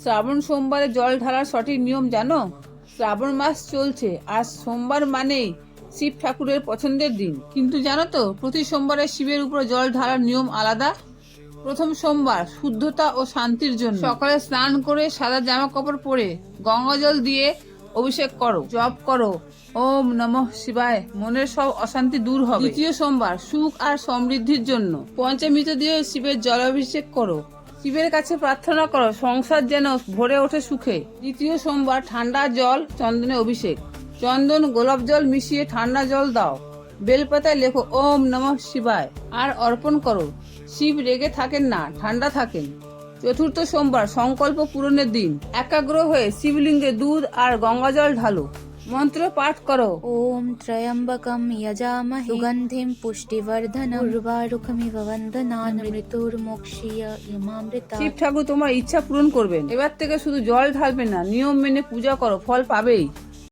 শ্রাবণ সোমবারে জল ঢালার সঠিক নিয়ম জানো? শ্রাবণ মাস চলছে আর সোমবার মানেই শিব ঠাকুরের পছন্দের দিন। কিন্তু জানো তো, প্রতি সোমবারে শিবের উপর জল ঢালার নিয়ম আলাদা। প্রথম সোমবার শুদ্ধতা ও শান্তির জন্য সকালে স্নান করে সাদা জামা কাপড় পরে গঙ্গা জল দিয়ে অভিষেক করো, জপ করো ওম নমঃ শিবায়, মনের সব অশান্তি দূর হবে। দ্বিতীয় সোমবার সুখ আর সমৃদ্ধির জন্য পঞ্চামৃত দিয়ে শিবের জলাভিষেক করো, শিবের কাছে প্রার্থনা করো সংসার যেন ভরে ওঠে সুখে। তৃতীয় সোমবার ঠান্ডা জল চন্দনে অভিষেক, চন্দন গোলাপ জল মিশিয়ে ঠান্ডা জল দাও, বেলপাতায় লেখো ওম নমঃ শিবায় আর অর্পণ করো। শিব রেগে থাকেন না, ঠান্ডা থাকেন। চতুর্থ সোমবার সংকল্প পূরণের দিন, একাগ্র হয়ে শিবলিঙ্গে দুধ আর গঙ্গা জল ঢালো, মন্ত্র পাঠ করো। ॐ त्र्यम्बकं यजामहे सुगन्धिं पुष्टिवर्धनम् उर्वारुकमिव वन्दनान् मृत्युर्मोक्षीय इमामृता। শিব ঠাকুর তোমার ইচ্ছা পূরণ করবেন। এবার থেকে শুধু জল ঢালবে না, নিয়ম মেনে পূজা করো, ফল পাবেই।